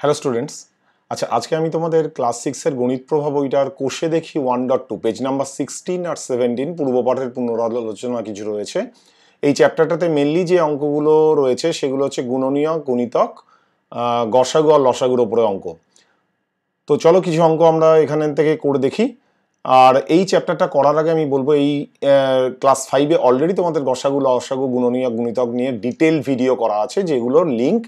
Hello students. আচ্ছা, আজকে আমি তোমাদের ক্লাস 6-এর গণিত প্রভাব বইটার কোষে দেখি 1.2 পেজ নাম্বার 16 আর 17 পূর্বপাঠের পুনরালোচনা কিছু রয়েছে। এই চ্যাপ্টারটাতে মেনলি যে অঙ্কগুলো রয়েছে সেগুলো হচ্ছে গুণনীয়ক, গুণিতক, গসাগু আর লসাগুর উপরে অঙ্ক। তো চলো কিছু অঙ্ক আমরা এখান থেকে করে দেখি। আর এই চ্যাপ্টারটা করার আগে আমি বলবো, এই ক্লাস 5-এ অলরেডি তোমাদের গসাগু, লসাগু, গুণনীয়ক, গুণিতক নিয়ে ডিটেল ভিডিও করা আছে, যেগুলোর লিঙ্ক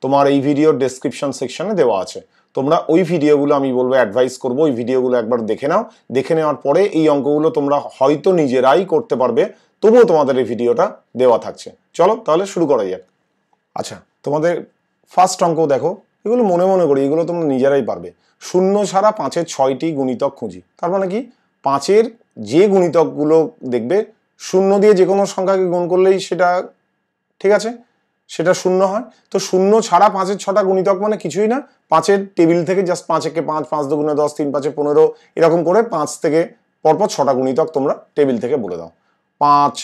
তোমার এই ভিডিওর ডেসক্রিপশন সেকশনে দেওয়া আছে। তোমরা ওই ভিডিওগুলো, আমি বলবো, অ্যাডভাইস করবো ওই ভিডিওগুলো একবার দেখে নাও। দেখে নেওয়ার পরে এই অঙ্কগুলো তোমরা হয়তো নিজেরাই করতে পারবে, তবুও তোমাদের এই ভিডিওটা দেওয়া থাকছে। চলো তাহলে শুরু করা যাক। আচ্ছা, তোমাদের ফার্স্ট অঙ্ক দেখো, এগুলো মনে মনে করি, এগুলো তোমরা নিজেরাই পারবে। শূন্য ছাড়া 5-এর 6টি গুণিতক খুঁজি। তার মানে কি, 5-এর যে গুণিতকগুলো দেখবে, শূন্য দিয়ে যে কোনো সংখ্যাকে গুণ করলেই সেটা ঠিক আছে, সেটা শূন্য হয়। তো শূন্য ছাড়া 5-এর 6টা গুণিতক মানে কিছুই না, 5-এর টেবিল থেকে জাস্ট 5 একে 5, 5 দুগুণে 10, 3 5-এ 15, এরকম করে 5 থেকে পরপর 6টা গুণিতক তোমরা টেবিল থেকে বলে দাও। 5,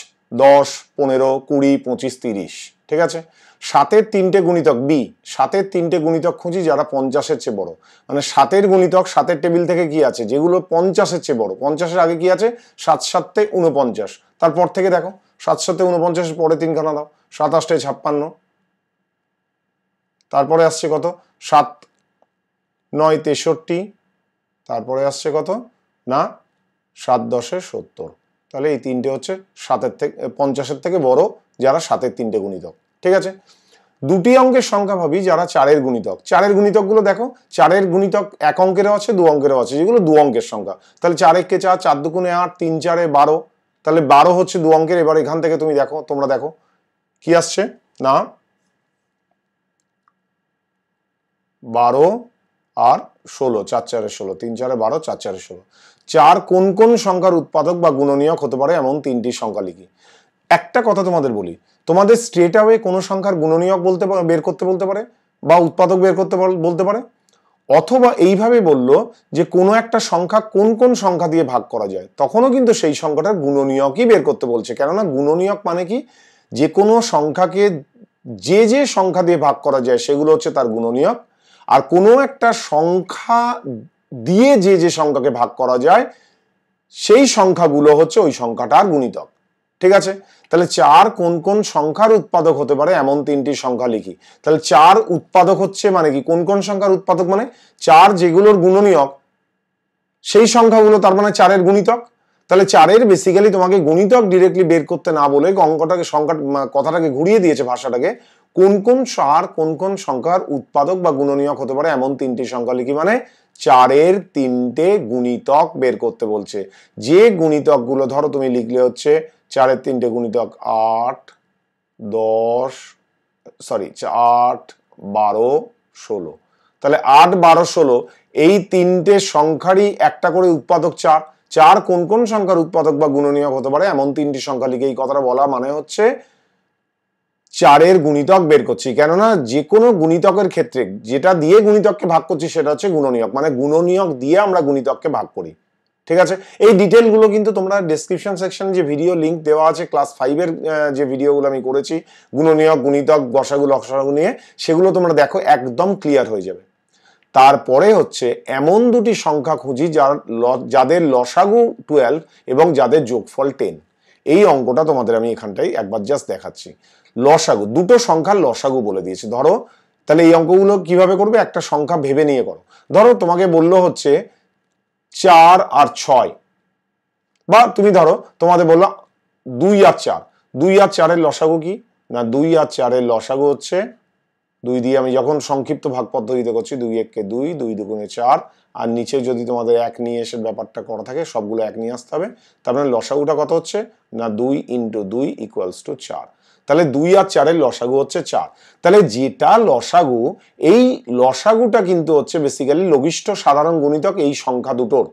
10, 15, 20, 25, 30, ঠিক আছে। 7-এর 3টে গুণিতক বি, 7-এর 3টে গুণিতক খুঁজি যারা 50-এর চেয়ে বড়। মানে 7-এর গুণিতক 7-এর টেবিল থেকে কি আছে, যেগুলো 50-এর চেয়ে বড়। 50-এর আগে কি আছে, 7 7-এ 49, তারপর থেকে দেখো 7 7-এ 49-এর পরে 3খানা দাও, 7 8-এ 56, তারপরে আসছে কত, 7 9 63, তারপরে আসছে কত না 7 10-এ 70। তাহলে এই তিনটে হচ্ছে 7-এর থেকে 50-এর থেকে বড়, যারা 7-এর 3টে গুণিতক, ঠিক আছে। দুটি অঙ্কের সংখ্যা ভাবি যারা 4-এর গুণিতক। 4-এর গুণিতকগুলো দেখো, 4-এর গুণিতক 1 অঙ্কেরও আছে, 2 অঙ্কেরও আছে, যেগুলো 2 অঙ্কের সংখ্যা। তাহলে 4 একে 4, 4 দুগুণে 8, 3 4-এ 12, তাহলে 12 হচ্ছে 2 অঙ্কের। এবার এখান থেকে তুমি দেখো, তোমরা দেখো কি আসছে না 12 আর 16, 4 4-এ 16, 3 4-এ 12, 4 4-এ 16। 4 কোন কোন সংখ্যার উৎপাদক বা গুণনীয়ক হতে পারে এমন 3টি সংখ্যা লিখি। একটা কথা তোমাদের বলি, তোমাদের স্ট্রেট অ্যাওয়ে কোনো সংখ্যার গুণনীয়ক বের করতে বলতে পারে, বা উৎপাদক বের করতে বলতে পারে, অথবা এইভাবে বললো যে কোনো একটা সংখ্যা কোন কোন সংখ্যা দিয়ে ভাগ করা যায়, তখনও কিন্তু সেই সংখ্যাটার গুণনীয়কই বের করতে বলছে। কেননা গুণনীয়ক মানে কি, যে কোনো সংখ্যাকে যে যে সংখ্যা দিয়ে ভাগ করা যায় সেগুলো হচ্ছে তার গুণনীয়ক, আর কোনো একটা সংখ্যা দিয়ে যে যে সংখ্যাকে ভাগ করা যায় সেই সংখ্যাগুলো হচ্ছে ওই সংখ্যাটার গুণিতক, ঠিক আছে। তাহলে 4 কোন কোন সংখ্যার উৎপাদক হতে পারে এমন 3টি সংখ্যা লিখি। তাহলে 4 উৎপাদক হচ্ছে মানে কি, কোন কোন সংখ্যার উৎপাদক মানে 4 যেগুলোর গুণনীয়ক সেই সংখ্যাগুলো, তার মানে 4-এর গুণিতক। তাহলে 4-এর বেসিক্যালি তোমাকে গুণিতক ডিরেক্টলি বের করতে না বলে অঙ্কটাকে, কথাটাকে ঘুরিয়ে দিয়েছে ভাষাটাকে, কোন কোন সংখ্যার উৎপাদক বা গুণনীয়ক হতে পারে এমন 3টি সংখ্যা লিখি, মানে 4-এর 3টে গুণিতক বের করতে বলছে। যে গুণিতকগুলো ধরো তুমি লিখলে হচ্ছে 4-এর 3টে গুণিতক 8 10, সরি 8 12 16। তাহলে 8 12 16 এই 3টে সংখ্যারই একটা করে উৎপাদক 4। 4 কোন কোন সংখ্যার উৎপাদক বা গুণনীয়ক হতে পারে এমন 3টি সংখ্যা লিখে, এই কথাটা বলা মানে হচ্ছে 4-এর গুণিতক বের করছি। কেননা যে কোনো গুণিতকের ক্ষেত্রে যেটা দিয়ে গুণিতককে ভাগ করছি সেটা হচ্ছে গুণনীয়ক, মানে গুণনীয়ক দিয়ে আমরা গুণিতককে ভাগ করি, ঠিক আছে। এই ডিটেলগুলো কিন্তু তোমরা ডেসক্রিপশন সেকশনে যে ভিডিও লিংক দেওয়া আছে ক্লাস 5-এর যে ভিডিওগুলো আমি করেছি গুণনীয়ক, গুণিতক, গসাগু, লসাগু নিয়ে, সেগুলো তোমরা দেখো, একদম ক্লিয়ার হয়ে যাবে। তারপরে হচ্ছে এমন দুটি সংখ্যা খুঁজি যাদের লসাগু 12 এবং যাদের যোগফল 10। এই অঙ্কটা তোমাদের আমি এখানটাই একবার জাস্ট দেখাচ্ছি। লসাগু, দুটো সংখ্যার লসাগু বলে দিয়েছে। ধরো তাহলে এই অঙ্কগুলো কিভাবে করবে, একটা সংখ্যা ভেবে নিয়ে করো। ধরো তোমাকে বললো হচ্ছে 4 আর 6, বা তুমি ধরো তোমাদের বললো 2 আর 4। 2 আর 4-এর লসাগু কি না, 2 আর 4-এর লসাগু হচ্ছে 2 দিয়ে, আমি যখন সংক্ষিপ্ত ভাগ পদ্ধতিতে করছি, 2 একে 2, 2 দুগুণে 4, আর নিচে যদি তোমাদের 1 নিয়ে এসে ব্যাপারটা করা থাকে সবগুলো 1 নিয়ে আসতে হবে। তার মানে লসাগুটা কত হচ্ছে না 2 × 2 = 4। তাহলে 2 আর 4-এর লসাগু হচ্ছে 4। তাহলে যেটা লসাগু, এই লসাগুটা কিন্তু হচ্ছে বেসিক্যালি লঘিষ্ঠ সাধারণ গুণিতক এই সংখ্যা দুটোর।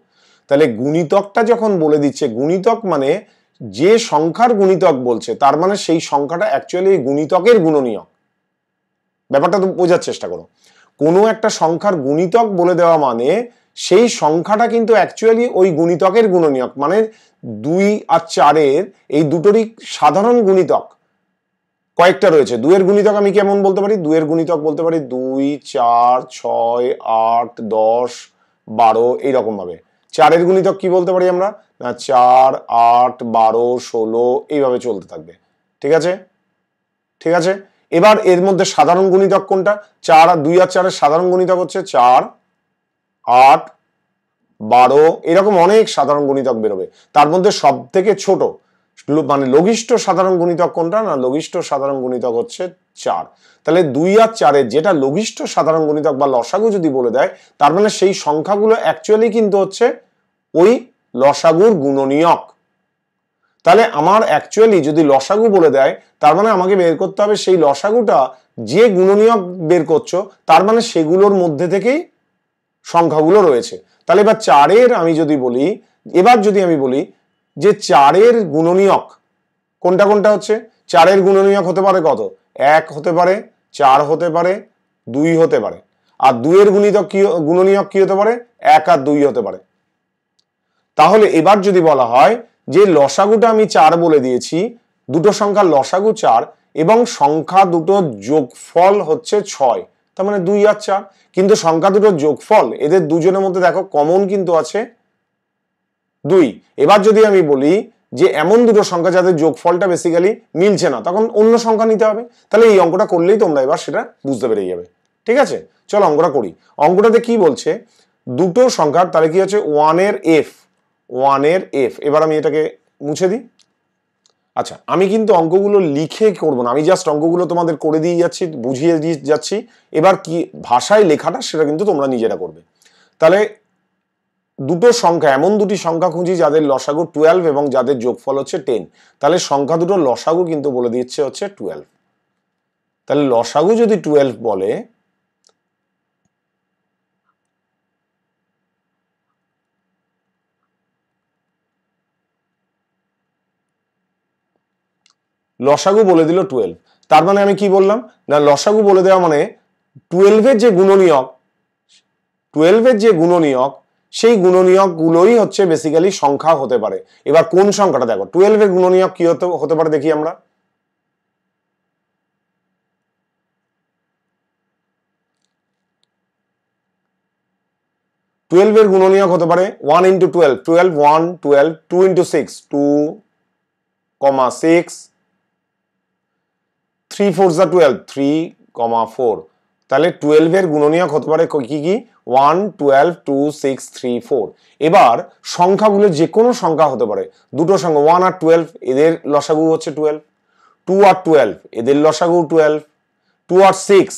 তাহলে গুণিতকটা যখন বলে দিচ্ছে, গুণিতক মানে যে সংখ্যার গুণিতক বলছে, তার মানে সেই সংখ্যাটা অ্যাকচুয়ালি গুণিতকের গুণনীয়ক। ব্যাপারটা তো বোঝার চেষ্টা করো। কোনো একটা সংখ্যার গুণিতক বলে দেওয়া মানে সেই সংখ্যাটা কিন্তু অ্যাকচুয়ালি ওই গুণিতকের গুণনীয়ক, মানে 2 আর 4-এর এই দুটোরই সাধারণ গুণিতক। কয়েকটা রয়েছে। 2 এর গুণিতক আমি কেমন বলতে পারি? 2 এর গুণিতক বলতে পারি 2, 4, 6, 8, 10, 12 এইরকম ভাবে। 4 এর গুণিতক কি বলতে পারি আমরা? না 4, 8, 12, 16 এইভাবে চলতে থাকবে। ঠিক আছে, ঠিক আছে। এবার এর মধ্যে সাধারণ গুণিতক কোনটা? 4 আর 2 আর 4 এর সাধারণ গুণিতক হচ্ছে 4, 8, 12 এরকম অনেক সাধারণ গুণিতক বেরোবে। তার মধ্যে সব থেকে ছোট মানে লঘিষ্ঠ সাধারণ গুণিতক কোনটা? না লঘিষ্ঠ সাধারণ গুণিতক হচ্ছে 4। তাহলে 2 আর 4 এর যেটা লঘিষ্ঠ সাধারণ গুণিতক বা লসাগু যদি বলে দেয়, তার মানে সেই সংখ্যাগুলো অ্যাকচুয়ালি কিন্তু হচ্ছে ওই লসাগুর গুণনীয়ক। তাহলে আমার অ্যাকচুয়ালি যদি লসাগু বলে দেয়, তার মানে আমাকে বের করতে হবে সেই লসাগুটা যে গুণনীয়ক বের করছো, তার মানে সেগুলোর মধ্যে থেকেই সংখ্যাগুলো রয়েছে। তাহলে এবার 4 এর আমি যদি বলি, এবার যদি আমি বলি যে 4 এর গুণনীয়ক কোনটা কোনটা হচ্ছে? 4 এর গুণনীয়ক হতে পারে কত? 1 হতে পারে, 4 হতে পারে, 2 হতে পারে। আর 2 এর গুণনীয়ক কি হতে পারে? 1 আর 2 হতে পারে। তাহলে এবার যদি বলা হয় যে লসাগুটা আমি 4 বলে দিয়েছি, দুটো সংখ্যার লসাগু 4 এবং সংখ্যা দুটোর যোগফল হচ্ছে 6, তার মানে 2 আর 4। কিন্তু সংখ্যা দুটোর যোগফল এদের দুজনের মধ্যে দেখো কমন কিন্তু আছে 2। এবার যদি আমি বলি যে এমন দুটো সংখ্যা যাদের যোগফলটা বেসিক্যালি মিলছে না, তখন অন্য সংখ্যা নিতে হবে। তাহলে এই অঙ্কটা করলেই তোমরা এবার সেটা বুঝতে পেরে যাবে। ঠিক আছে, চলো অঙ্কটা করি। অঙ্কটাতে কি বলছে? দুটো সংখ্যার, তাহলে কি হচ্ছে 1 এর f, 1 এর f। এবার আমি এটাকে মুছে দিই। আচ্ছা, আমি কিন্তু অঙ্কগুলো লিখে করব না, আমি জাস্ট অঙ্কগুলো তোমাদের করে দিয়ে যাচ্ছি, বুঝিয়ে দিয়ে যাচ্ছি। এবার কি ভাষায় লেখাটা সেটা কিন্তু তোমরা নিজেরা করবে। তাহলে দুটো সংখ্যা, এমন দুটি সংখ্যা খুঁজি যাদের লসাগু 12 এবং যাদের যোগফল হচ্ছে 10। তাহলে সংখ্যা দুটোর লসাগু কিন্তু বলে দিচ্ছে হচ্ছে 12। তাহলে লসাগু যদি 12 বলে, লসাগু বলে দিল 12, তার মানে আমি কি বললাম? না লসাগু বলে দেওয়া মানে 12 এর যে গুণনীয়ক, 12 এর যে গুণনীয়ক, সেই গুণনীয়ক গুলোই হচ্ছে বেসিক্যালি সংখ্যা হতে পারে। এবার কোন সংখ্যাটা দেখো, 12 এর গুণনীয়ক কি হতে পারে দেখি আমরা। 12 এর গুণনীয়ক হতে পারে 1 into 12, 12, 1, 12, 2 into 6, 2, 6, 3 4 12, 3, 4। তাহলে 12 এর গুণনীয়ক হতে পারে কি কি? 1, 12, 2, 6, 3, 4। এবার সংখ্যাগুলো যে কোনো সংখ্যা হতে পারে। দুটো সংখ্যা 1 আর 12 এদের লসাগু হচ্ছে 12, 2 আর 12 এদের লসাগু 12, 2 আর 6,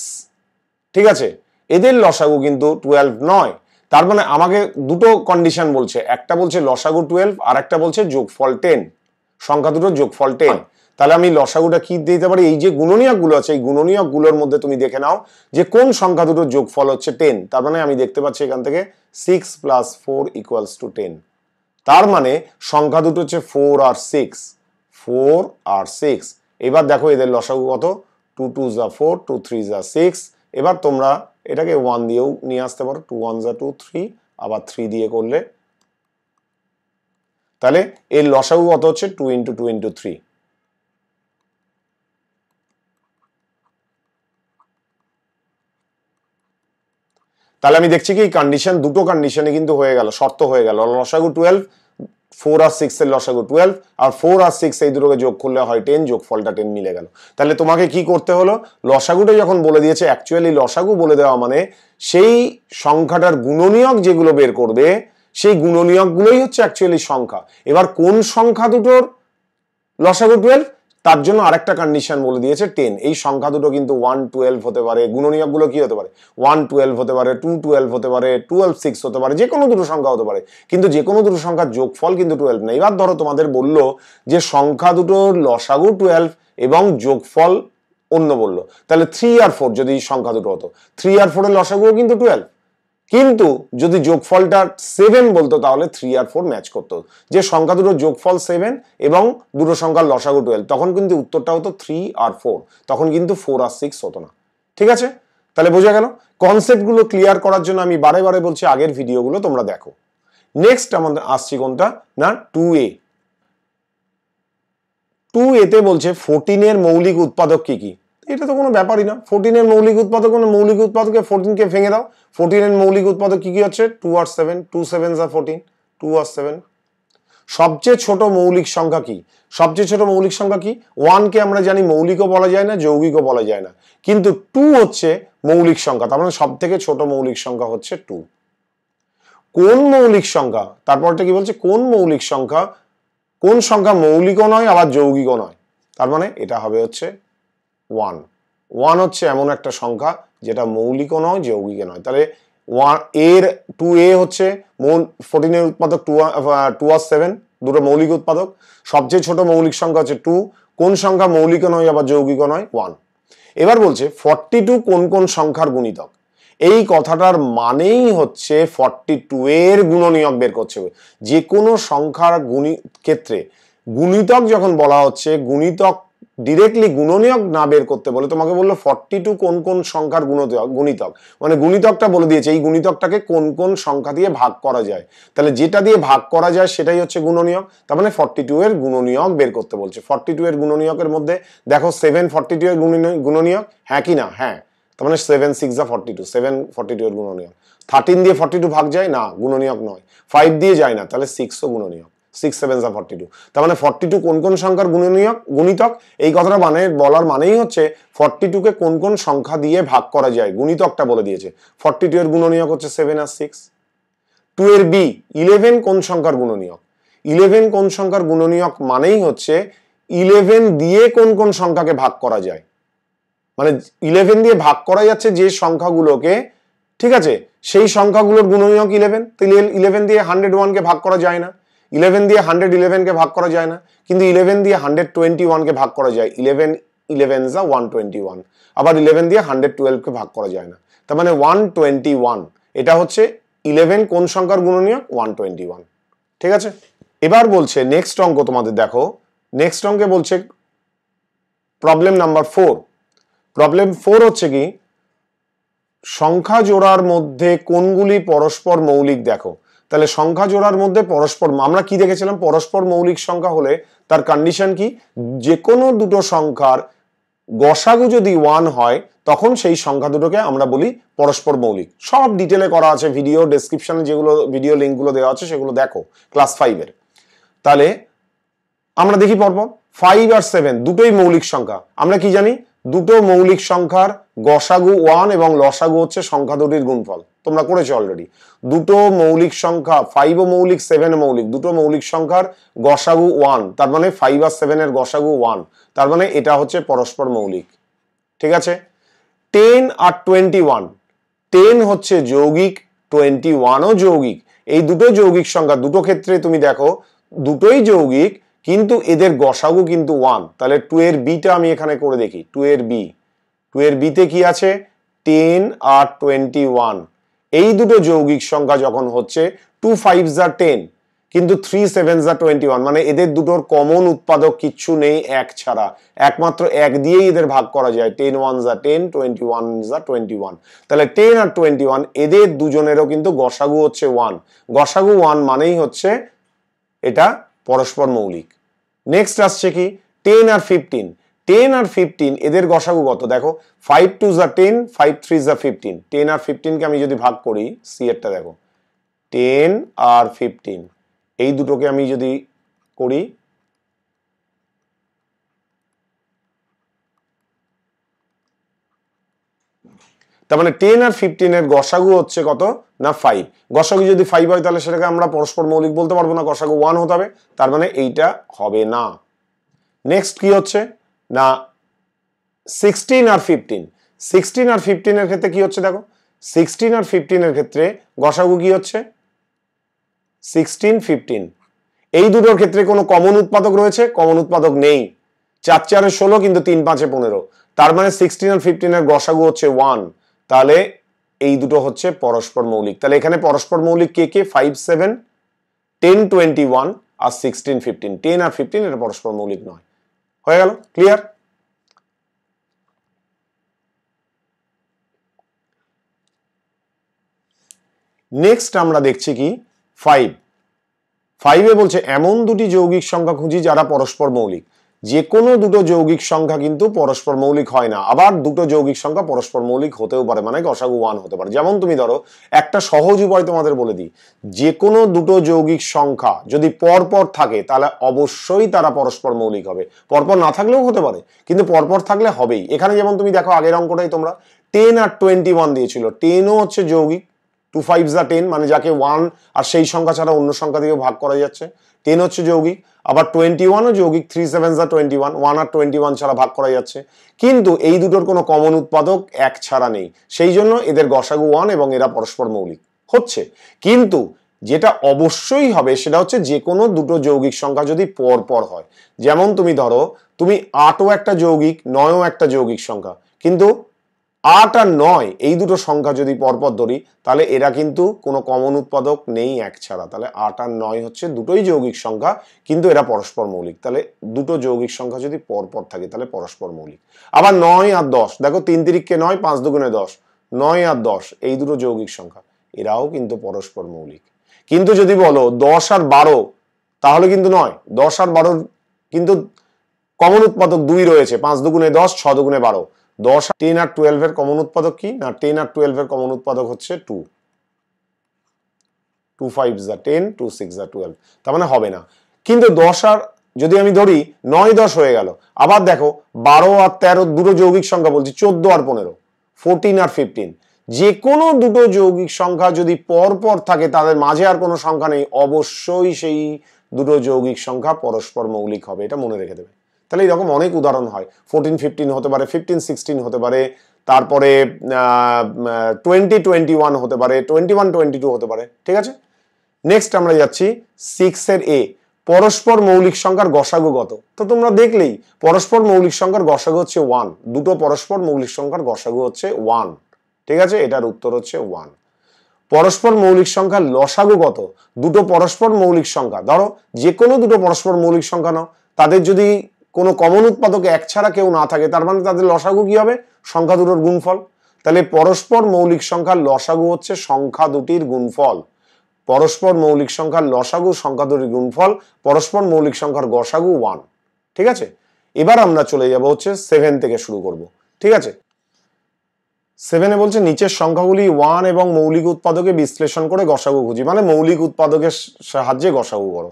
ঠিক আছে, এদের লসাগু কিন্তু 12 নয়। তার মানে আমাকে দুটো কন্ডিশন বলছে, একটা বলছে লসাগু 12 আর একটা বলছে যোগফল 10, সংখ্যা দুটোর যোগফল 10। তাহলে আমি লসাগুটা কি দিতে পারি? এই যে গুণনীয়ক গুলো আছে, এই গুণনীয়ক গুলোর মধ্যে তুমি দেখে নাও যে কোন সংখ্যা দুটোর যোগফল হচ্ছে 10। তার মানে আমি দেখতে পাচ্ছি এখান থেকে 6 + 4 = 10। তার মানে সংখ্যা দুটো হচ্ছে 4 আর 6, 4 আর 6। এবার দেখো এদের লসাগু কত? 2 2 = 4, 2 3 = 6। এবার তোমরা এটাকে 1 দিয়েও নিয়ে আসতে পারো, 2 1 = 2, 3, আবার 3 দিয়ে করলে, তাহলে এর লসাগু কত হচ্ছে? 2 × 2 × 3। তাহলে আমি দেখছি কি কন্ডিশন, দুটো কন্ডিশনে কিন্তু হয়ে গেল, শর্ত হয়ে গেল। লসাগু 12, 4 আর 6 এর লসাগু 12, আর 4 আর 6 এই দুটোকে যোগ করলে হয় 10, যোগফলটা 10 মিলে গেল। তাহলে তোমাকে কি করতে হলো? লসাগুটা যখন বলে দিয়েছে, অ্যাকচুয়ালি লসাগু বলে দেওয়া মানে সেই সংখ্যাটার গুণনীয়ক যেগুলো বের করবে, সেই গুণনীয়কগুলোই হচ্ছে অ্যাকচুয়ালি সংখ্যা। এবার কোন সংখ্যা দুটোর লসাগু 12, তার জন্য আরেকটা কন্ডিশন বলে দিয়েছে 10। এই সংখ্যা দুটো কিন্তু 1 12 হতে পারে, গুণনীয়ক গুলো কি হতে পারে? 1 12 হতে পারে, 2 12 হতে পারে, 12 6 হতে পারে, যে কোনো দুটো সংখ্যা হতে পারে। কিন্তু যে কোনো দুটো সংখ্যার যোগফল কিন্তু 12 না। এবার ধরো তোমাদের বললো যে সংখ্যা দুটোর লসাগু 12 এবং যোগফল অন্য বললো, তাহলে 3 আর 4 যদি সংখ্যা দুটো হতো, 3 আর 4 এর লসাগুও কিন্তু 12। কিন্তু যদি যোগফলটা 7 বলতো, তাহলে 3 আর 4 ম্যাচ করতো। যে সংখ্যা দুটোর যোগফল 7 এবং দুটো সংখ্যার লসাগু 12, তখন কিন্তু উত্তরটা হতো 3 আর 4, তখন কিন্তু 4 আর 6 হতো না। ঠিক আছে, তাহলে বোঝা গেল। কনসেপ্টগুলো ক্লিয়ার করার জন্য আমি বারে বারে বলছি আগের ভিডিওগুলো তোমরা দেখো। নেক্সট আমাদের আসছি কোনটা? না 2a। 2a তে বলছে 14 এর মৌলিক উৎপাদক কি কি। এটা তো কোনো ব্যাপারই না, 14 এর মৌলিক উৎপাদক, কোনো মৌলিক উৎপাদকে 14 কে ভেঙে দাও। 14 এর মৌলিক উৎপাদক কি কি হচ্ছে, 2 আর 7, 2 7 যা 14, 2 আর 7। সবচেয়ে ছোট মৌলিক সংখ্যা কি, সবচেয়ে ছোট মৌলিক সংখ্যা কি, 1 কে আমরা জানি মৌলিকও বলা যায় না, যৌগিকও বলা যায় না, কিন্তু 2 হচ্ছে মৌলিক সংখ্যা, তার মানে সব থেকে ছোট মৌলিক সংখ্যা হচ্ছে 2। কোন মৌলিক সংখ্যা, তারপরটা কি বলছে, কোন মৌলিক সংখ্যা, কোন সংখ্যা মৌলিকও নয় আবার যৌগিকও নয়, তার মানে এটা হবে হচ্ছে 1। 1 হচ্ছে এমন একটা সংখ্যা যেটা মৌলিকও নয় যৌগিকও নয়। তাহলে 2a হচ্ছে 14 এর উৎপাদক 2 আর 7, দুটো মৌলিক উৎপাদক। সবচেয়ে ছোট মৌলিক সংখ্যা হচ্ছে 2, কোন সংখ্যা মৌলিকও নয় আবার যৌগিকও নয়, 1। এবার বলছে 42 কোন কোন সংখ্যার গুণিতক। এই কথাটার মানেই হচ্ছে 42 এর গুণনীয়ক বের করছে। যে কোনো সংখ্যার ক্ষেত্রে গুণিতক যখন বলা হচ্ছে, গুণিতক ডিরেক্টলি গুণনীয়ক না বের করতে বলে তোমাকে বললো 42 কোন কোন সংখ্যার গুণিতক, মানে গুণিতকটা বলে দিয়েছে এই গুণিতকটাকে কোন কোন সংখ্যা দিয়ে ভাগ করা যায়। তাহলে যেটা দিয়ে ভাগ করা যায় সেটাই হচ্ছে গুণনীয়ক, তার মানে 42 এর গুণনীয়ক বের করতে বলছে। 42 এর গুণনীয়কের মধ্যে দেখো 7 42 এর গুণনীয়ক, হ্যাঁ কি না, হ্যাঁ, তার মানে 7 6 যা 42, 7 42 এর গুণনীয়ক। 13 দিয়ে 42 ভাগ যায় না, গুণনীয়ক নয়। 5 দিয়ে যায় না, তাহলে 6 ও গুণনীয়ক, 6 7 যা 42। তার মানে 42 কোন কোন সংখ্যার গুণিতক, এই কথাটা মানে বলার মানেই হচ্ছে 42 কে কোন কোন সংখ্যা দিয়ে ভাগ করা যায়, গুণিতকটা বলে দিয়েছে। 42 এর গুণনীয়ক হচ্ছে 7 আর 6। 2 এর বি 11 কোন সংখ্যার গুণনীয়ক। 11 কোন সংখ্যার গুণনীয়ক মানেই হচ্ছে 11 দিয়ে কোন কোন সংখ্যাকে ভাগ করা যায়, মানে 11 দিয়ে ভাগ করা যাচ্ছে যে সংখ্যাগুলোকে, ঠিক আছে, সেই সংখ্যাগুলোর গুণনীয়ক 11। তাহলে 11 দিয়ে 101 কে ভাগ করা যায় না, 11 দিয়ে 111 কে ভাগ করা যায় না, কিন্তু 11 দিয়ে 121 কে ভাগ করা যায়। 11 11 যা 121। আবার 11 দিয়ে 112 কে ভাগ করা যায় না, তার মানে 121। এটা হচ্ছে 11 কোন সংখ্যার গুণনীয়ক, 121। ঠিক আছে, এবার বলছে নেক্সট অঙ্ক তোমাদের দেখো। নেক্সট অঙ্কে বলছে প্রবলেম নাম্বার 4। প্রবলেম 4 হচ্ছে কি, সংখ্যা জোড়ার মধ্যে কোনগুলি পরস্পর মৌলিক দেখো। তাহলে সংখ্যা জোড়ার মধ্যে পরস্পর, আমরা কি দেখেছিলাম, পরস্পর মৌলিক সংখ্যা হলে তার কন্ডিশন কি, যে কোনো দুটো সংখ্যার গসাগু যদি 1 হয় তখন সেই সংখ্যা দুটোকে আমরা বলি পরস্পর মৌলিক। সব ডিটেলে করা আছে, ভিডিও ডেসক্রিপশনে যেগুলো ভিডিও লিঙ্কগুলো দেওয়া আছে সেগুলো দেখো ক্লাস 5-এর। তাহলে আমরা দেখি পরপর, 5 আর 7 দুটোই মৌলিক সংখ্যা। আমরা কি জানি, দুটো মৌলিক সংখ্যার গসাগু 1 এবং লসাগু হচ্ছে সংখ্যা দুটির গুণফল, তোমরা করেছো অলরেডি। দুটো মৌলিক সংখ্যা 5 ও মৌলিক 7 মৌলিক, দুটো মৌলিক সংখ্যার গসাগু 1, তার মানে 5 আর 7 এর গসাগু 1, তার মানে এটা হচ্ছে পরস্পর মৌলিক। ঠিক আছে, 10 আর 21, 10 হচ্ছে যৌগিক, 21 ও যৌগিক। এই দুটো যৌগিক সংখ্যা, দুটো ক্ষেত্রে তুমি দেখো দুটোই যৌগিক, কিন্তু এদের গসাগু কিন্তু 1। তাহলে 2 এর বিটা আমি এখানে করে দেখি। 2 এর বিতে কি আছে, 10 আর 21। এই দুটো যৌগিক সংখ্যা যখন হচ্ছে 2 5 যা 10, কিন্তু 3 7 যা 21, মানে এদের দুটোর কমন উৎপাদক কিচ্ছু নেই এক ছাড়া, একমাত্র এক দিয়েই এদের ভাগ করা যায়। 10 1 যা 10, 21 যা 21। তাহলে 10 আর 21 এদের দুজনেরও কিন্তু গসাগু হচ্ছে 1। গসাগু 1 মানেই হচ্ছে এটা পরস্পর মৌলিক। নেক্সট আসছে কি, 10 আর 15। 10 আর 15 এদের গসাগু কত দেখো, 5 2 যা 10, 5 3 যা 15। 10 আর 15 কে আমি যদি ভাগ করি, সি এরটা দেখো, 10 আর 15 এই দুটোকে আমি যদি করি, তার মানে 10 আর 15 এর গসাগু হচ্ছে কত না 5। গসাগু যদি 5 হয় তাহলে সেটাকে আমরা পরস্পর মৌলিক বলতে পারবো না, গসাগু 1 হতে হবে, তার মানে এইটা হবে না। নেক্সট কি হচ্ছে না 16 আর 15। 16 আর 15 এর ক্ষেত্রে কি হচ্ছে দেখো, 16 আর 15 এর ক্ষেত্রে গসাগু কি হচ্ছে 16 15। এই দুটোর ক্ষেত্রে কোনো কমন উৎপাদক রয়েছে, কমন উৎপাদক নেই। 4 4 16, কিন্তু 3 5 15, তার মানে 16 আর 15 এর গসাগু হচ্ছে 1। তাহলে এই দুটো হচ্ছে পরস্পর মৌলিক। তাহলে এখানে পরস্পর মৌলিক কে কে, 5 7, 10 21 আর 16 15। 10 আর 15 এটা পরস্পর মৌলিক নয়। হয়ে গেল, ক্লিয়ার। নেক্সট আমরা দেখছি কি 5 এ বলছে এমন দুটি যৌগিক সংখ্যা খুঁজি যারা পরস্পর মৌলিক। যে কোনো দুটো যৌগিক সংখ্যা কিন্তু পরস্পর মৌলিক হয় না, আবার দুটো যৌগিক সংখ্যা পরস্পর মৌলিক হতেও পারে, মানে গসাগু 1 হতে পারে। যেমন তুমি ধরো একটা সহজ উপায় তোমাদের বলে দিই, যে কোনো দুটো যৌগিক সংখ্যা যদি পরপর থাকে তাহলে অবশ্যই তারা পরস্পর মৌলিক হবে, পরপর না থাকলেও হতে পারে কিন্তু পরপর থাকলে হবেই। এখানে যেমন তুমি দেখো আগের অঙ্কটাই তোমরা 10 আর 21 দিয়েছিল, 10ও হচ্ছে যৌগিক, 2 5 10, মানে যাকে 1 আর সেই সংখ্যা ছাড়া অন্য সংখ্যা দিয়ে ভাগ করা যাচ্ছে, 10 হচ্ছে যৌগিক। আবার 21ও যৌগিক, 3 7 21, 1 আর 21 ছাড়া ভাগ করা যাচ্ছে। কিন্তু এই দুটোর কোনো কমন উৎপাদক 1 ছাড়া নেই, সেই জন্য এদের গসাগু 1 এবং এরা পরস্পর মৌলিক হচ্ছে। কিন্তু যেটা অবশ্যই হবে সেটা হচ্ছে যে কোনো দুটো যৌগিক সংখ্যা যদি পরপর হয়। যেমন তুমি ধরো তুমি 8ও একটা যৌগিক, 9ও একটা যৌগিক সংখ্যা, কিন্তু 8 আর 9 এই দুটো সংখ্যা যদি পরপর ধরি তাহলে এরা কিন্তু কোনো কমন উৎপাদক নেই 1 ছাড়া, তাহলে 8 আর 9 হচ্ছে দুটোই যৌগিক সংখ্যা কিন্তু এরা পরস্পর মৌলিক। তাহলে দুটো যৌগিক সংখ্যা যদি পরপর থাকে তাহলে পরস্পর মৌলিক। আবার 9 আর 10, দেখো 3 তিরিককে 9, 5 দুগুণে 10, 9 আর 10 এই দুটো যৌগিক সংখ্যা, এরাও কিন্তু পরস্পর মৌলিক। কিন্তু যদি বলো 10 আর 12, তাহলে কিন্তু নয়, 10 আর 12 কিন্তু কমন উৎপাদক 2 রয়েছে, 5 দুগুণে 10, 6 দুগুণে 12। 10 10 আর 12 এর কমন উৎপাদক কি না, 10 আর 12 এর কমন উৎপাদক হচ্ছে 2, 2 5 10, 2 6 12, তার মানে হবে না। কিন্তু 10 আর যদি আমি ধরি 9 10 হয়ে গেল। আবার দেখো 12 আর 13 দুটো যৌগিক সংখ্যা বলছি, 14 আর 15, 14 আর 15, যে কোনো দুটো যৌগিক সংখ্যা যদি পরপর থাকে তাদের মাঝে আর কোনো সংখ্যা নেই, অবশ্যই সেই দুটো যৌগিক সংখ্যা পরস্পর মৌলিক হবে, এটা মনে রেখে দেবে। তাহলে এরকম অনেক উদাহরণ হয়, 14 15 হতে পারে, 15 16 হতে পারে, তারপরে 20 21 হতে পারে, 21 22 হতে পারে। ঠিক আছে, নেক্সট আমরা যাচ্ছি 6 এর এ, পরস্পর মৌলিক সংখ্যার গসাগু কত? তো তোমরা দেখলেই পরস্পর মৌলিক সংখ্যার গসাগু হচ্ছে 1, দুটো পরস্পর মৌলিক সংখ্যার গসাগু হচ্ছে 1। ঠিক আছে, এটার উত্তর হচ্ছে 1। পরস্পর মৌলিক সংখ্যার লসাগু কত? দুটো পরস্পর মৌলিক সংখ্যা, ধরো যে কোনো দুটো পরস্পর মৌলিক সংখ্যা নাও, তাদের যদি কোনো কমন উৎপাদকে 1 ছাড়া কেউ না থাকে, তার মানে তাদের লসাগু কি হবে? সংখ্যা দুটোর গুণফল। তাহলে পরস্পর মৌলিক সংখ্যার লসাগু হচ্ছে সংখ্যা দুটির গুণফল। পরস্পর মৌলিক সংখ্যার লসাগু সংখ্যা দুটির গুণফল, পরস্পর মৌলিক সংখ্যার গসাগু 1। ঠিক আছে, এবার আমরা চলে যাব হচ্ছে 7 থেকে শুরু করব। ঠিক আছে, 7 বলছে নিচের সংখ্যাগুলি 1 এবং মৌলিক উৎপাদকে বিশ্লেষণ করে গসাগু খুঁজি, মানে মৌলিক উৎপাদকের সাহায্যে গসাগু করো।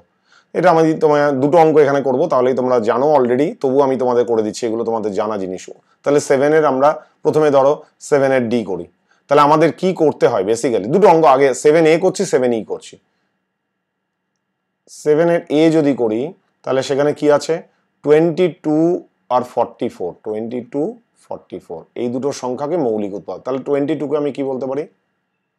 এটা আমি তোমায় দুটো অঙ্ক এখানে করব, তাহলেই তোমরা জানো অলরেডি, তবু আমি তোমাদের করে দিচ্ছি, এগুলো তোমাদের জানা জিনিসও। তাহলে 7 এর আমরা প্রথমে ধরো 7 এর ডি করি। তাহলে আমাদের কি করতে হয় বেসিক্যালি, দুটো অঙ্ক আগে 7A করছি, 7E করছি। 7 এর এ যদি করি তাহলে সেখানে কি আছে, 22 আর 44, 22 44 এই দুটো সংখ্যাকে মৌলিক উৎপাদক। তাহলে 22 কে আমি কি বলতে পারি,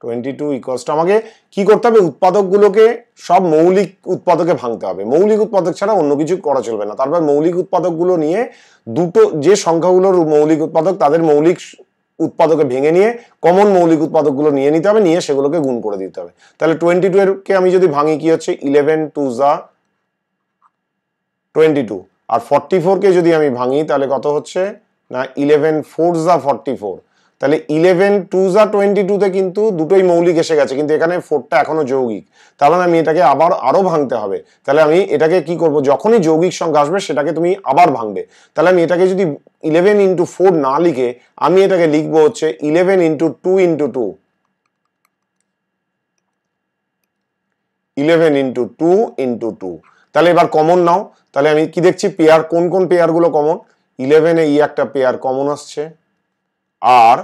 22 ইকুয়ালস টু, আমাকে কি করতে হবে, উৎপাদকগুলোকে সব মৌলিক উৎপাদকে ভাঙতে হবে, মৌলিক উৎপাদক ছাড়া অন্য কিছু করা চলবে না। তারপর মৌলিক উৎপাদকগুলো নিয়ে দুটো যে সংখ্যাগুলোর মৌলিক উৎপাদক তাদের মৌলিক উৎপাদকে ভেঙে নিয়ে কমন মৌলিক উৎপাদকগুলো নিয়ে নিতে হবে, নিয়ে সেগুলোকে গুণ করে দিতে হবে। তাহলে 22 এর কে আমি যদি ভাঙি কি হচ্ছে, 11 2 যা 22, আর 44 কে যদি আমি ভাঙি তাহলে কত হচ্ছে না, 11 4 যা 44। তাহলে 11 2 যা 22 তে কিন্তু দুটোই মৌলিক এসে গেছে, কিন্তু এখানে 4টা এখনো যৌগিক। তার মানে আমি এটাকে আবার আরো ভাঙতে হবে। তাহলে আমি এটাকে কি করব, যখনই যৌগিক সংখ্যা আসবে সেটাকে তুমি আবার ভাঙবে। তাহলে আমি এটাকে যদি 11 into 4 না লিখে আমি এটাকে লিখবো হচ্ছে 11 into 2 into 2, 11 into 2 into 2। তাহলে এবার কমন নাও, তাহলে আমি কি দেখছি, পেয়ার কোন কোন পেয়ার গুলো কমন, 11 এ একটা পেয়ার কমন আসছে, আর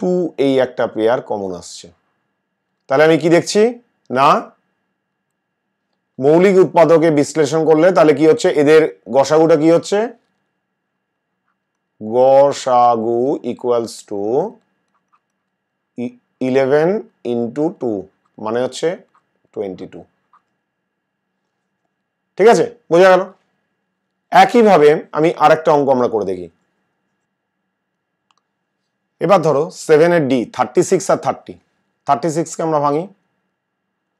2 এই একটা পেয়ার কমন আসছে। তাহলে আমি কি দেখছি না, মৌলিক উৎপাদকে বিশ্লেষণ করলে তাহলে কি হচ্ছে, এদের গসাগুটা কি হচ্ছে, গসাগু ইকুয়ালস টু 11 into 2 মানে হচ্ছে 22। ঠিক আছে, বোঝা গেল। একইভাবে আমি আরেকটা অঙ্ক আমরা করে দেখি। এবার ধরো 7 এর ডি 36 আর 30, 36 কে আমরা ভাঙি।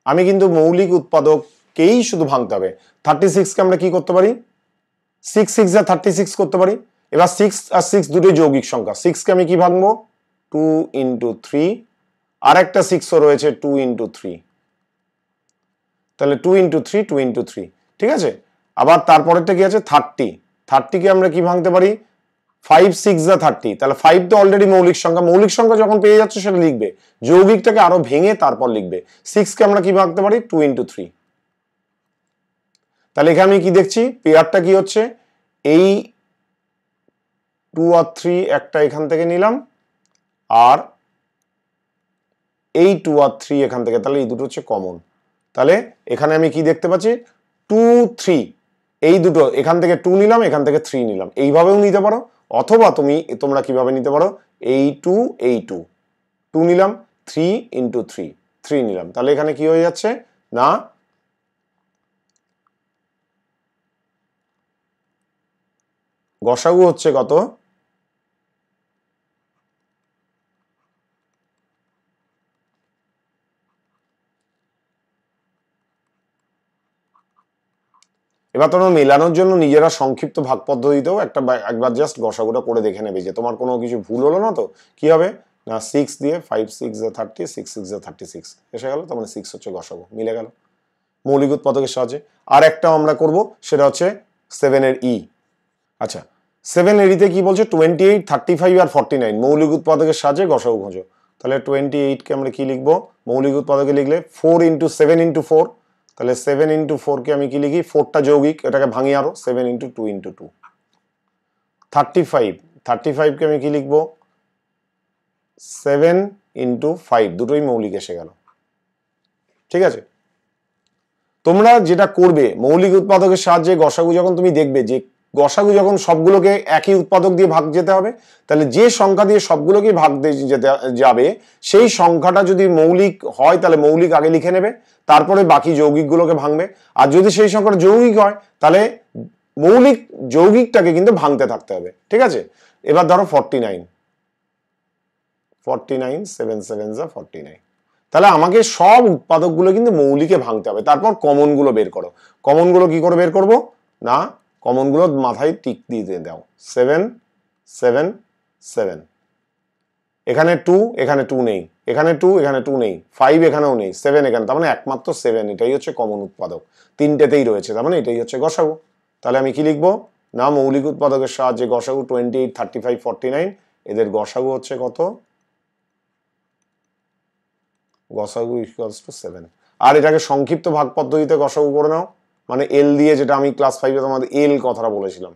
আমি কিন্তু মৌলিক উৎপাদককেই শুধু ভাঙতে হবে। 36 কে আমরা কি করতে পারি, 6 6 যা 36 করতে পারি। এবার 6 আর 6 দুটোই যৌগিক সংখ্যা, 6 কে আমি কি ভাঙবো, 2 into 3, আর একটা 6 ও রয়েছে 2 into 3। তাহলে 2 into 3 2 into 3, ঠিক আছে। আবার তারপরেরটা কি আছে 30, 30 কে আমরা কি ভাঙতে পারি 5 6 যা 30, তাহলে 5 তো অলরেডি মৌলিক সংখ্যা, মৌলিক সংখ্যা যখন পেয়ে যাচ্ছে সেটা লিখবে, যৌগিকটাকে আরো ভেঙে তারপর লিখবে। 6 কে আমরা কি ভাঙতে পারি 2 into 3। তাহলে এখানে আমি কি দেখছি পেয়ারটা কি হচ্ছে এই 2 আর 3 একটা এখান থেকে নিলাম আর এই 2 আর 3 এখান থেকে, তাহলে এই দুটো হচ্ছে কমন। তাহলে এখানে আমি কি দেখতে পাচ্ছি 2 3, এই দুটো এখান থেকে 2 নিলাম এখান থেকে 3 নিলাম, এইভাবেও নিতে পারো, অথবা তোমরা কিভাবে নিতে পারো এই 2 এই 2 2 নিলাম 3 into 3 3 নিলাম, তাহলে এখানে কি হয়ে যাচ্ছে না গসাগু হচ্ছে কত এবার তোমরা মেলানোর জন্য নিজেরা সংক্ষিপ্ত ভাগ পদ্ধতিতেও একবার জাস্ট গসাগুটা করে দেখে নেবে যে তোমার কোনো কিছু ভুল হলো না তো। কি হবে না 6 দিয়ে 5 6 যা 30 6 6 যা 36 এসে গেল, তার মানে 6 হচ্ছে গসাগু, মিলে গেল মৌলিক উৎপাদকের সাহায্যে। আর একটা আমরা করব সেটা হচ্ছে 7 এর ই। আচ্ছা 7 এর ইতে কি বলছে 28 35 আর 49 মৌলিক উৎপাদকের সাহায্যে গসাগু খোঁজো। তাহলে 28 কে আমরা কি লিখবো মৌলিক উৎপাদকে লিখলে 4 into 7 into 4, তাহলে 7 into 4 কে আমি কি লিখি 4টা যৌগিক, এটাকে ভাঙি আরো 7 into 2 into 2। 35 কে আমি কি লিখবো 7 into 5, দুটোই মৌলিক এসে গেল। ঠিক আছে, তোমরা যেটা করবে মৌলিক উৎপাদকের সাহায্যে গসাগু যখন তুমি দেখবে যে গসাগু যখন সবগুলোকে একই উৎপাদক দিয়ে ভাগ যেতে হবে, তাহলে যে সংখ্যা দিয়ে সবগুলোকে ভাগ যেতে যাবে সেই সংখ্যাটা যদি মৌলিক হয় তাহলে মৌলিক আগে লিখে নেবে, তারপরে বাকি যৌগিকগুলোকে ভাঙবে। আর যদি সেই সংখ্যাটা যৌগিক হয় তাহলে মৌলিক যৌগিকটাকে কিন্তু ভাঙতে থাকতে হবে। ঠিক আছে, এবার ধরো 49 7 7 যা 49, তাহলে আমাকে সব উৎপাদকগুলো কিন্তু মৌলিকে ভাঙতে হবে, তারপর কমন গুলো বের করো। কমন গুলো কি করে বের করব না কমন গুলো মাথায় টিক দিয়ে দাও 7 7 7, এখানে 2 এখানে 2 নেই, এখানে 2 এখানে 2 নেই, 5 এখানেও নেই, 7 এখানে, তার মানে একমাত্র 7, এটাই হচ্ছে কমন উৎপাদক, তিনটেতেই রয়েছে, তার মানে এটাই হচ্ছে গসাগু। তাহলে আমি কি লিখবো না মৌলিক উৎপাদকের সাহায্যে গসাগু 28 35 49, এদের গসাগু হচ্ছে কত গসাগু ইকুয়ালস টু 7। আর এটাকে সংক্ষিপ্ত ভাগ পদ্ধতিতে গসাগু করে নাও, মানে এল দিয়ে, যেটা আমি ক্লাস 5 এ তোমাদের এল কথাটা বলেছিলাম,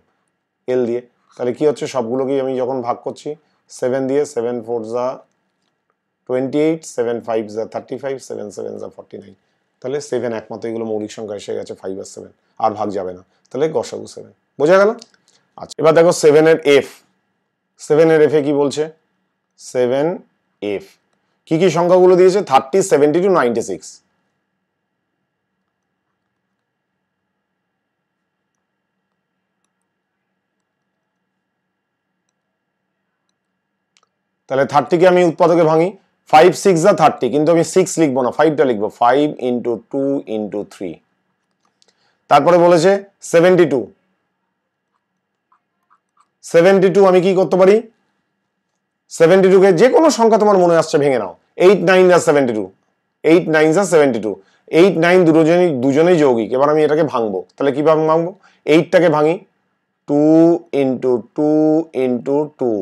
এল দিয়ে। তাহলে কি হচ্ছে সবগুলোকেই আমি যখন ভাগ করছি 7 দিয়ে 7 4 যা 28 7 5 যা 35 7 7 যা 49, তাহলে 7 একমাত্র, এগুলো মৌলিক সংখ্যা এসে গেছে 5 আর 7, আর ভাগ যাবে না, তাহলে গসাগু 7। বোঝা গেল? আচ্ছা এবার দেখো 7 এর এফ। 7 এর এফ এ কি বলছে 7 এফ কি কি সংখ্যাগুলো দিয়েছে 30 70 to 96। তাহলে 30 কে আমি উৎপাদকে ভাঙি 5 6 যা 30, কিন্তু আমি 6 লিখবো না 5টা লিখবো 5 into 2 into 3। তারপরে বলেছে 72 আমি কি করতে পারি 72 কে যে কোনো সংখ্যা তোমার মনে আসছে ভেঙে নাও, 8 9 যা 72, 8 9 যা 72, 8 9 দুজনেই যৌগিক। এবার আমি এটাকে ভাঙবো, তাহলে কিভাবে ভাঙবো 8টাকে ভাঙি 2 into 2 into 2,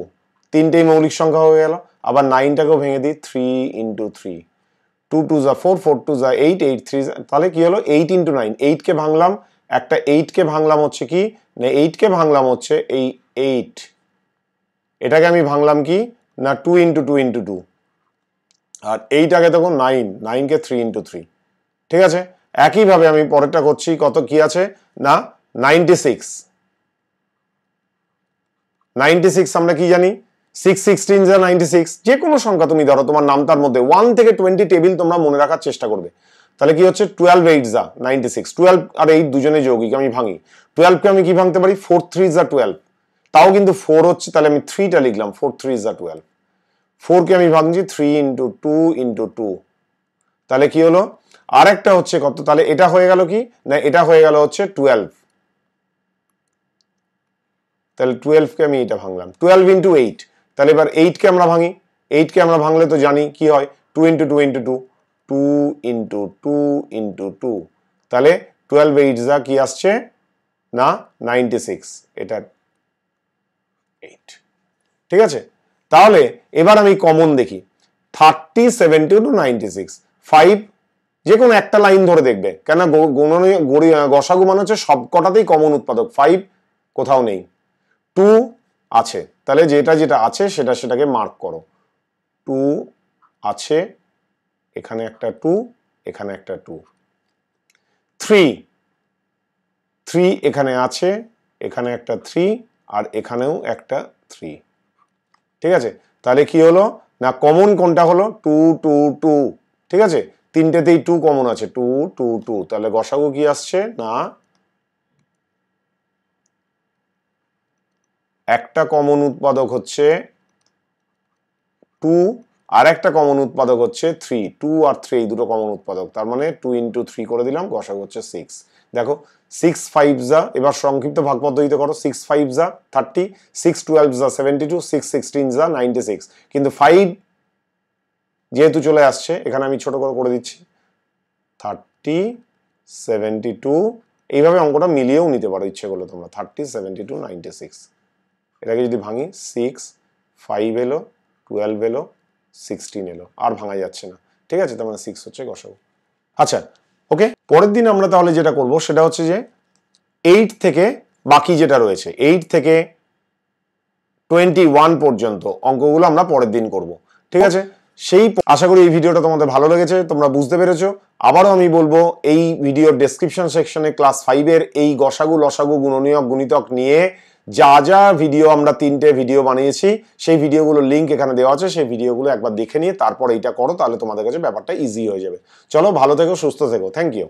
তিনটেই মৌলিক সংখ্যা হয়ে গেল। আবার 9টাকেও ভেঙে দিই 3 into 3, 2 2 যা 4 4 2 যা 8 8 3, তাহলে কি হলো 8 into 9, 8 কে ভাঙলাম, একটা 8 কে ভাঙলাম হচ্ছে কি না 8 কে ভাঙলাম হচ্ছে এই 8, এটাকে আমি ভাঙলাম কি না 2 into 2 into 2, আর এইটাকে তখন 9 9 কে 3 into 3। ঠিক আছে, একইভাবে আমি পরেরটা করছি, কত কি আছে না 96 আমরা কি জানি 6 16 যা 96, যে কোনো সংখ্যা তুমি ধরো তোমার নামতার মধ্যে 1 থেকে 20 টেবিল তোমরা মনে রাখার চেষ্টা করবে। তাহলে কি হচ্ছে 12 8 যা 96, 12 আর 8 দুজনে যৌগিক, আমি ভাঙি 12 কে আমি কি ভাঙতে পারি 4 3 যা 12, তাও কিন্তু 4 হচ্ছে, তাহলে আমি 3টা লিখলাম 4 3 যা 12, 4 কে আমি ভাঙছি 3 into 2 into 2, তাহলে কি হলো আর একটা হচ্ছে কত, তাহলে এটা হয়ে গেল কি না এটা হয়ে গেল হচ্ছে 12, তাহলে 12 কে আমি এটা ভাঙলাম 12 into 8, তাহলে এবার 8 কে আমরা ভাঙি, 8 কে আমরা ভাঙলে তো জানি কি হয় 2 into 2 into 2, 2 into 2 into 2, তাহলে 12 8 যা কি আসছে না 96, এটা 8। ঠিক আছে, তাহলে এবার আমি কমন দেখি 30 70 টু 96। 5 যে কোনো একটা লাইন ধরে দেখবে, কেন গসাগু মানে হচ্ছে সব কটাতেই কমন উৎপাদক। 5 কোথাও নেই, 2 আছে, তাহলে যেটা যেটা আছে সেটাকে মার্ক করো। 2 আছে, এখানে একটা 2, এখানে একটা 2। 3 এখানে আছে, এখানে একটা 3 আর এখানেও একটা 3। ঠিক আছে, তাহলে কি হলো না কমন কোনটা হলো 2 2 2। ঠিক আছে, তিনটেতেই 2 কমন আছে, 2 2 2, তাহলে গসাগু কি আসছে না একটা কমন উৎপাদক হচ্ছে 2 আর একটা কমন উৎপাদক হচ্ছে 3। 2 আর 3 এই দুটো কমন উৎপাদক, তার মানে 2 ইন্টু 3 করে দিলাম, গসাগু হচ্ছে 6। দেখো 6 5 যা, এবার সংক্ষিপ্ত ভাগ পদ্ধতিতে করো, 6 5 যা 30, 6 12 যা 72, 6 16 যা 96। কিন্তু 5 যেহেতু চলে আসছে এখানে আমি ছোট করে দিচ্ছি 30 72, এইভাবে অঙ্কটা মিলিয়েও নিতে পারো ইচ্ছে করলে তোমরা, 30 72 96। এটাকে যদি ভাঙি 6 5 এলো, 12 এলো, 16 এলো, আর ভাঙা যাচ্ছে না। ঠিক আছে, তার মানে 6 হচ্ছে গসাগু। আচ্ছা ওকে, পরের দিন আমরা তাহলে যেটা করব সেটা হচ্ছে যে 8 থেকে বাকি যেটা রয়েছে 8 থেকে 21 পর্যন্ত অঙ্কগুলো আমরা পরের দিন করব। ঠিক আছে, সেই আশা করি এই ভিডিওটা তোমাদের ভালো লেগেছে, তোমরা বুঝতে পেরেছো। আবারও আমি বলবো এই ভিডিওর ডেসক্রিপশন সেকশনে ক্লাস 5 এর এই গসাগু লসাগু গুণনীয়ক গুণিতক নিয়ে যা যা ভিডিও আমরা 3টে ভিডিও বানিয়েছি সেই ভিডিওগুলোর লিঙ্ক এখানে দেওয়া আছে, সেই ভিডিওগুলো একবার দেখে নিয়ে তারপর এইটা করো, তাহলে তোমাদের কাছে ব্যাপারটা ইজি হয়ে যাবে। চলো ভালো থেকো, সুস্থ থেকো, থ্যাংক ইউ।